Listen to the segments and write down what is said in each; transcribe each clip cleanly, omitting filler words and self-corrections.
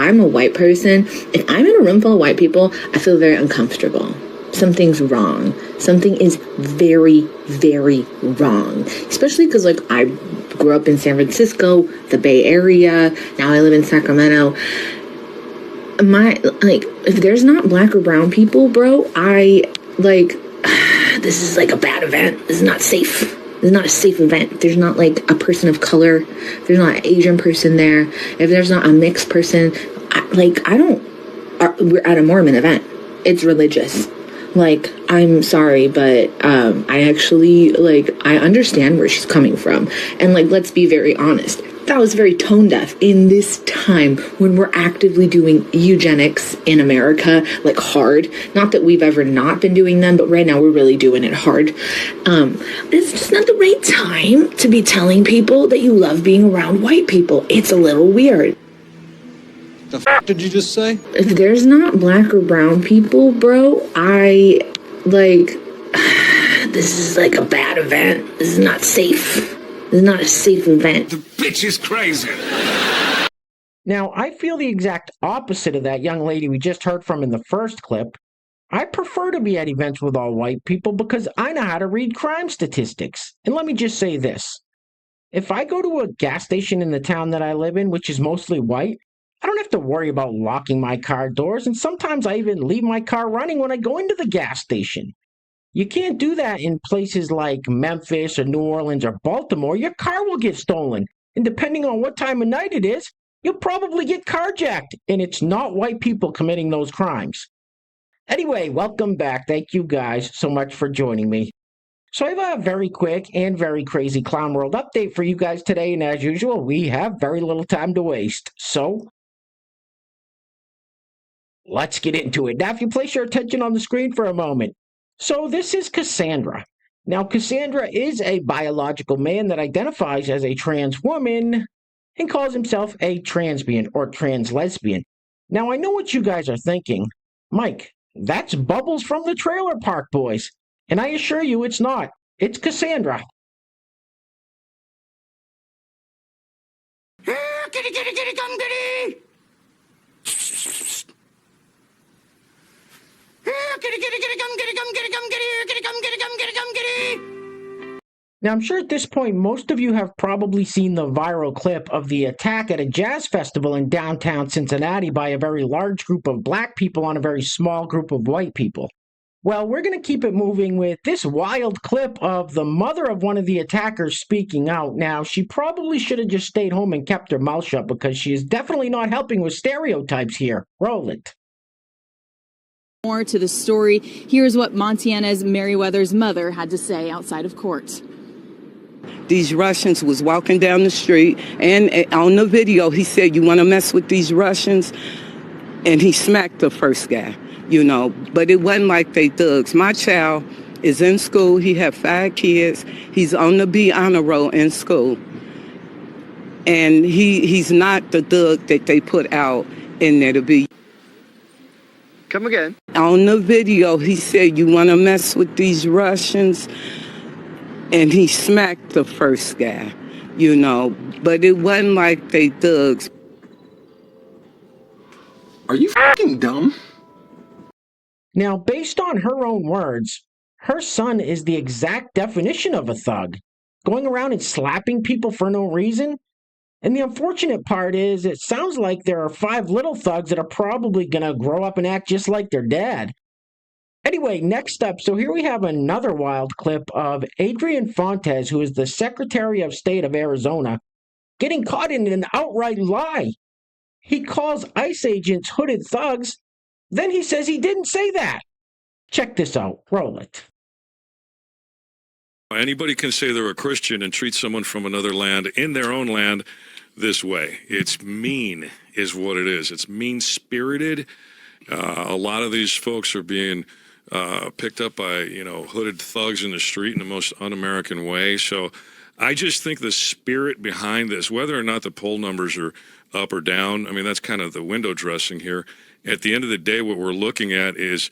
I'm a white person. If I'm in a room full of white people, I feel very uncomfortable. Something's wrong. Something is very, very wrong. Especially because, like, I grew up in San Francisco, the Bay Area. Now I live in Sacramento. If there's not black or brown people, bro, this is like a bad event. This is not safe. This is not a safe event. If there's not like a person of color, if there's not an Asian person there, if there's not a mixed person, we're at a Mormon event. It's religious. Like, I'm sorry, but I actually, I understand where she's coming from. And, let's be very honest. That was very tone deaf in this time when we're actively doing eugenics in America, hard. Not that we've ever not been doing them, but right now we're really doing it hard. It's just not the right time to be telling people that you love being around white people. It's a little weird. The f*** did you just say? If there's not black or brown people, bro, this is like a bad event. This is not safe. This is not a safe event. The bitch is crazy. Now, I feel the exact opposite of that young lady we just heard from in the first clip. I prefer to be at events with all white people because I know how to read crime statistics. And let me just say this. If I go to a gas station in the town that I live in, which is mostly white, I don't have to worry about locking my car doors, and sometimes I even leave my car running when I go into the gas station. You can't do that in places like Memphis or New Orleans or Baltimore. Your car will get stolen, and depending on what time of night it is, you'll probably get carjacked, and it's not white people committing those crimes. Anyway, welcome back. Thank you guys so much for joining me. So I have a very quick and very crazy Clown World update for you guys today, and as usual, we have very little time to waste. So let's get into it. Now, if you place your attention on the screen for a moment. So this is Cassandra. Now, Cassandra is a biological man that identifies as a trans woman and calls himself a transbian or trans lesbian. Now, I know what you guys are thinking. Mike, that's Bubbles from the Trailer Park Boys. And I assure you it's not. It's Cassandra. Here, kitty, kitty, kitty, come kitty! Here, kitty, kitty, kitty, come kitty, come kitty, come kitty, here, kitty, come kitty, come kitty, come kitty! Now, I'm sure at this point, most of you have probably seen the viral clip of the attack at a jazz festival in downtown Cincinnati by a very large group of black people on a very small group of white people. Well, we're going to keep it moving with this wild clip of the mother of one of the attackers speaking out. Now, she probably should have just stayed home and kept her mouth shut because she is definitely not helping with stereotypes here. Roll it. More to the story. Here's what Montana's Merriweather's mother had to say outside of court. These Russians was walking down the street, and on the video, he said, "You want to mess with these Russians?" And he smacked the first guy, But it wasn't like they thugs. My child is in school. He had 5 kids. He's on the B honor roll in school. And he's not the thug that they put out in there to be. Come again. On the video, he said, "You want to mess with these Russians?" And he smacked the first guy, But it wasn't like they thugs. Are you fucking dumb? Now, based on her own words, her son is the exact definition of a thug, going around and slapping people for no reason. And the unfortunate part is, it sounds like there are 5 little thugs that are probably going to grow up and act just like their dad. Anyway, next up, so here we have another wild clip of Adrian Fontes, who is the Secretary of State of Arizona, getting caught in an outright lie. He calls ICE agents hooded thugs, then he says he didn't say that. Check this out. Roll it. Anybody can say they're a Christian and treat someone from another land in their own land this way. It's mean is what it is. It's mean-spirited. A lot of these folks are being picked up by, hooded thugs in the street in the most un-American way. So I just think the spirit behind this, whether or not the poll numbers are up or down, I mean, that's kind of the window dressing here. At the end of the day, what we're looking at is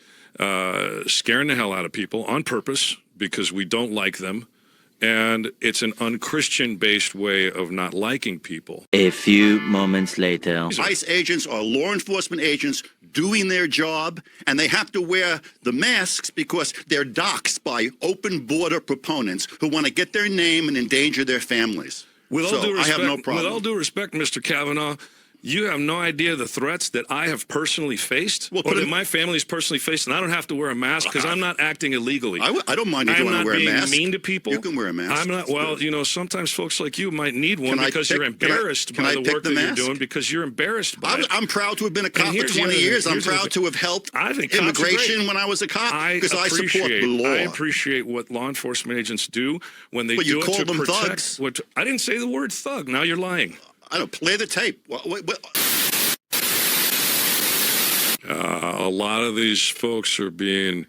scaring the hell out of people on purpose because we don't like them. and it's an unchristian-based way of not liking people. A few moments later. ICE agents are law enforcement agents doing their job, and they have to wear the masks because they're doxxed by open border proponents who want to get their name and endanger their families. With all So due respect, I have no problem. With all due respect, Mr. Kavanaugh, you have no idea the threats that I have personally faced, or that my family's personally faced, and I don't have to wear a mask because I'm not acting illegally. I don't mind if you want to wear a mask. I'm not being mean to people. You can wear a mask. I'm not. Well, you know, sometimes folks like you might need one because you're embarrassed by the work that you're doing, because you're embarrassed by it. I'm proud to have been a cop for 20 years. I'm proud to have helped immigration when I was a cop because I support the law. I appreciate what law enforcement agents do when they do it to protect. Thugs. I didn't say the word thug. Now you're lying. I don't play the tape. A lot of these folks are being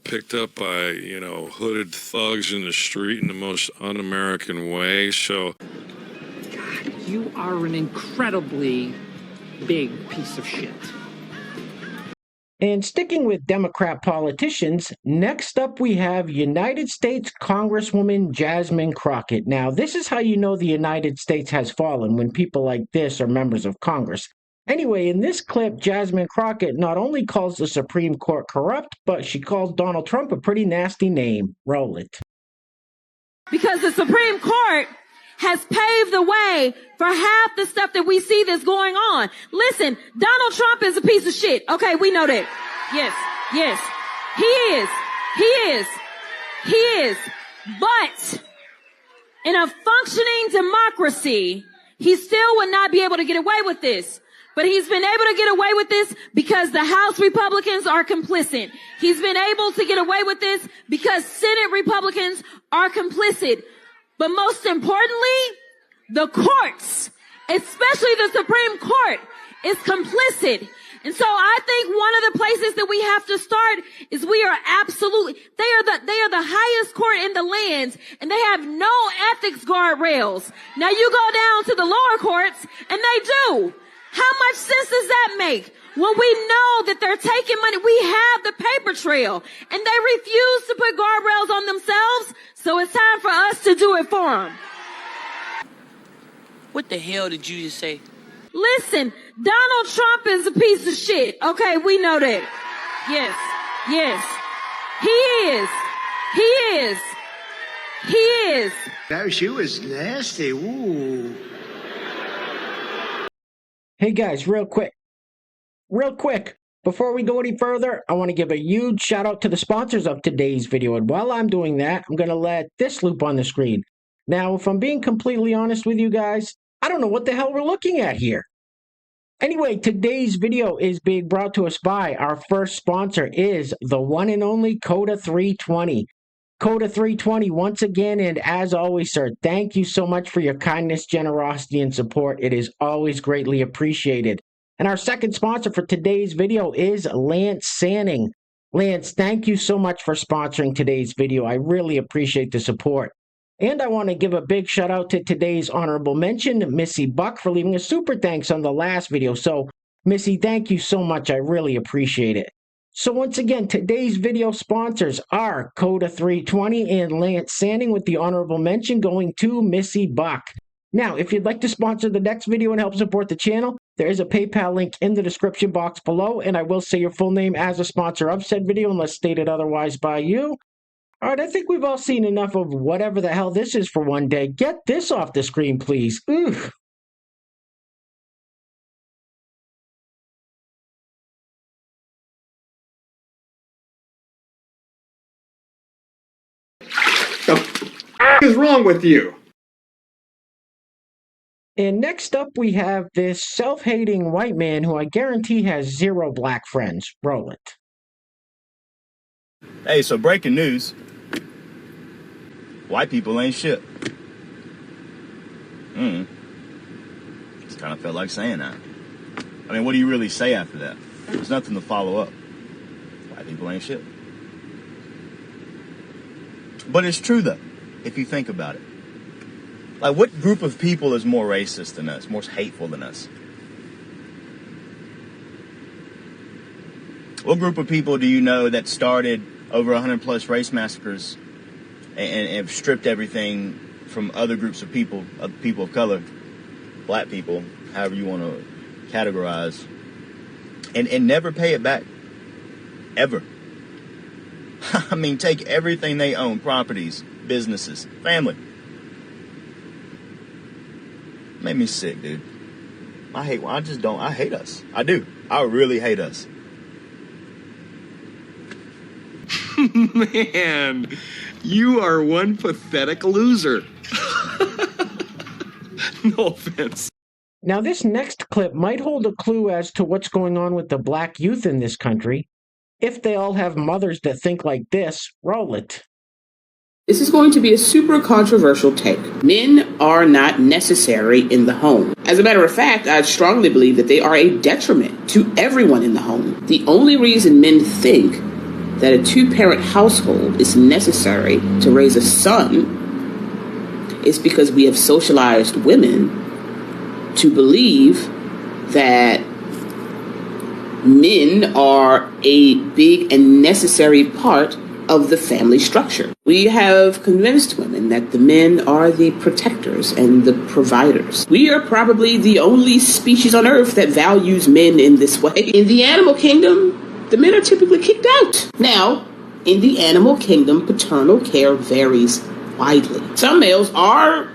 picked up by, you know, hooded thugs in the street in the most un-American way. So, God, you are an incredibly big piece of shit. And sticking with Democrat politicians, next up we have United States Congresswoman Jasmine Crockett. Now, this is how you know the United States has fallen, when people like this are members of Congress. Anyway, in this clip, Jasmine Crockett not only calls the Supreme Court corrupt, but she calls Donald Trump a pretty nasty name. Roll it. Because the Supreme Court has paved the way for half the stuff that we see that's going on. Listen, Donald Trump is a piece of shit. Okay, we know that. Yes. He is. But in a functioning democracy, he still would not be able to get away with this. But he's been able to get away with this because the House Republicans are complicit. He's been able to get away with this because Senate Republicans are complicit. But most importantly, the courts, especially the Supreme Court, is complicit. And so I think one of the places that we have to start is we are absolutely, they are the highest court in the land, and they have no ethics guardrails. Now you go down to the lower courts and they do. How much sense does that make? When we know that they're taking money, we have the paper trail, and they refuse to put guardrails on themselves, so it's time for us to do it for them. What the hell did you just say? Listen, Donald Trump is a piece of shit. Okay, we know that. Yes. He is. That she was nasty. Ooh. Hey guys, real quick, before we go any further, I want to give a huge shout out to the sponsors of today's video. And while I'm doing that, I'm going to let this loop on the screen. Now, if I'm being completely honest with you guys, I don't know what the hell we're looking at here. Anyway, today's video is being brought to us by our first sponsor is the one and only Coda 320. Coda 320 once again, and as always, sir, thank you so much for your kindness, generosity, and support. It is always greatly appreciated. And our second sponsor for today's video is Lance Sanning. Lance, thank you so much for sponsoring today's video. I really appreciate the support. And I want to give a big shout out to today's honorable mention, Missy Buck, for leaving a super thanks on the last video. So, Missy, thank you so much. I really appreciate it. So once again, today's video sponsors are Coda 320 and Lance Sanning, with the honorable mention going to Missy Buck. Now, if you'd like to sponsor the next video and help support the channel, there is a PayPal link in the description box below, and I will say your full name as a sponsor of said video unless stated otherwise by you. All right, I think we've all seen enough of whatever the hell this is for one day. Get this off the screen, please. Ugh. What is wrong with you? And next up, we have this self-hating white man who I guarantee has 0 black friends. Roll it. Hey, so breaking news. White people ain't shit. Just kind of felt like saying that. I mean, what do you really say after that? There's nothing to follow up. White people ain't shit. But it's true, though, if you think about it. Like, what group of people is more racist than us, more hateful than us? What group of people do you know that started over 100 plus race massacres and have stripped everything from other groups of people of color, black people, however you want to categorize, and never pay it back, ever. I mean, take everything they own, properties, businesses, family. Made me sick, dude. I hate us. I do. I really hate us. Man, you are one pathetic loser. No offense. Now, this next clip might hold a clue as to what's going on with the black youth in this country. If they all have mothers that think like this, roll it. This is going to be a super controversial take. Men are not necessary in the home. As a matter of fact, I strongly believe that they are a detriment to everyone in the home. The only reason men think that a two-parent household is necessary to raise a son is because we have socialized women to believe that men are a big and necessary part of the family structure. We have convinced women that the men are the protectors and the providers. We are probably the only species on earth that values men in this way. In the animal kingdom, the men are typically kicked out. Now, in the animal kingdom, paternal care varies widely. Some males are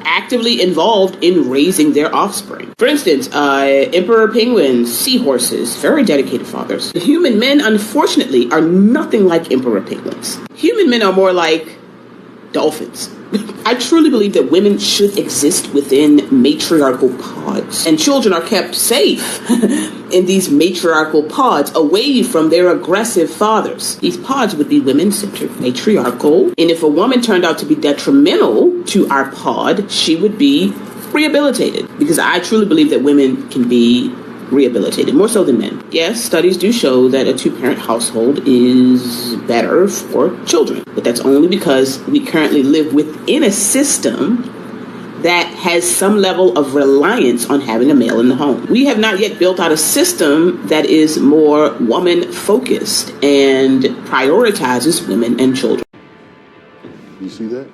actively involved in raising their offspring. For instance, emperor penguins, seahorses, very dedicated fathers. Human men, unfortunately, are nothing like emperor penguins. Human men are more like dolphins. I truly believe that women should exist within matriarchal pods, and children are kept safe in these matriarchal pods away from their aggressive fathers. These pods would be women-centered, matriarchal, and if a woman turned out to be detrimental to our pod, she would be rehabilitated, because I truly believe that women can be rehabilitated, more so than men. Yes, studies do show that a two-parent household is better for children, but that's only because we currently live within a system that has some level of reliance on having a male in the home. We have not yet built out a system that is more woman-focused and prioritizes women and children. You see that?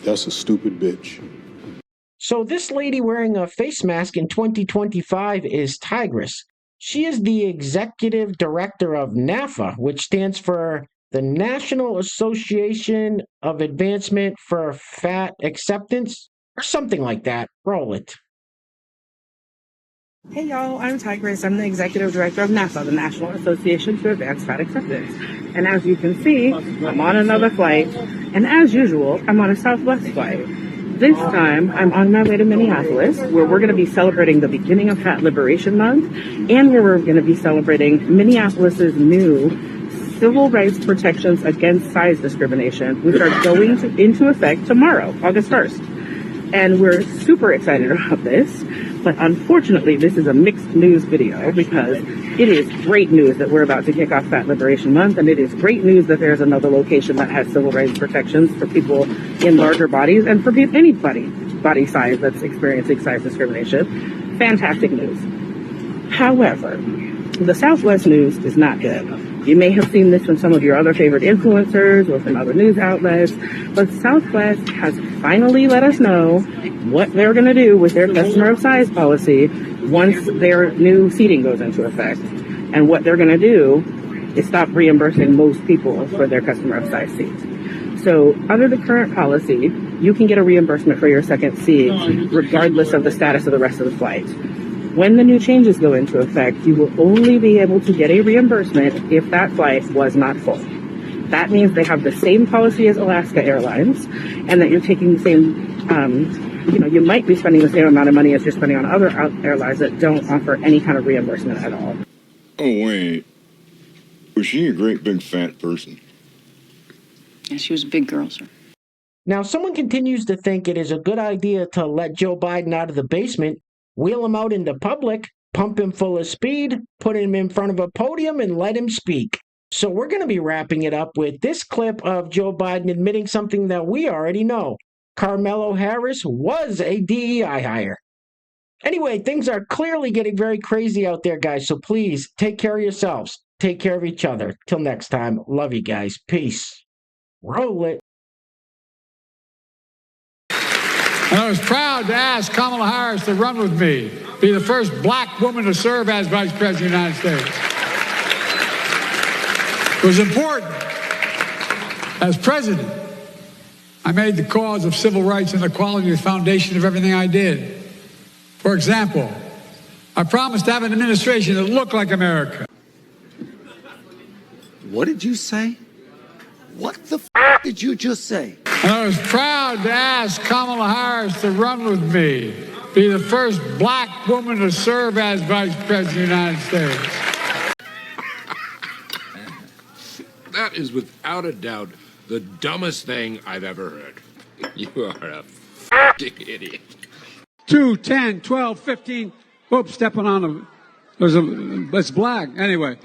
That's a stupid bitch. So this lady wearing a face mask in 2025 is Tigress. She is the executive director of NAFA, which stands for the National Association of Advancement for Fat Acceptance, or something like that. Roll it. Hey y'all, I'm Tigress. I'm the executive director of NAFA, the National Association to Advance Fat Acceptance. And as you can see, I'm on another flight, and as usual, I'm on a Southwest flight. This time, I'm on my way to Minneapolis, where we're going to be celebrating the beginning of Fat Liberation Month, and where we're going to be celebrating Minneapolis's new civil rights protections against size discrimination, which are going into effect tomorrow, August 1st. And we're super excited about this, but unfortunately, this is a mixed news video because it is great news that we're about to kick off Fat Liberation Month, and it is great news that there's another location that has civil rights protections for people in larger bodies and for anybody body size that's experiencing size discrimination. Fantastic news. However, the Southwest news is not good. You may have seen this from some of your other favorite influencers or from other news outlets, but Southwest has finally let us know what they're going to do with their customer of size policy once their new seating goes into effect. And what they're going to do is stop reimbursing most people for their customer of size seats. So under the current policy, you can get a reimbursement for your second seat regardless of the status of the rest of the flight. When the new changes go into effect, you will only be able to get a reimbursement if that flight was not full. That means they have the same policy as Alaska Airlines, and that you're taking the same, you might be spending the same amount of money as you're spending on other airlines that don't offer any kind of reimbursement at all. Oh, wait. Was she a great big fat person? Yeah, she was a big girl, sir. Now, someone continues to think it is a good idea to let Joe Biden out of the basement, wheel him out into public, pump him full of speed, put him in front of a podium, and let him speak. So we're going to be wrapping it up with this clip of Joe Biden admitting something that we already know. Carmelo Harris was a DEI hire. Anyway, things are clearly getting very crazy out there, guys, so please take care of yourselves. Take care of each other. Till next time. Love you guys. Peace. Roll it. And I was proud to ask Kamala Harris to run with me, be the first black woman to serve as Vice President of the United States. It was important. As president, I made the cause of civil rights and equality the foundation of everything I did. For example, I promised to have an administration that looked like America. What did you say? What the f did you just say? And I was proud to ask Kamala Harris to run with me, be the first black woman to serve as Vice President of the United States. That is without a doubt the dumbest thing I've ever heard. You are a f***ing idiot. 2, 10, 12, 15. Whoops, stepping on a. It's black. Anyway.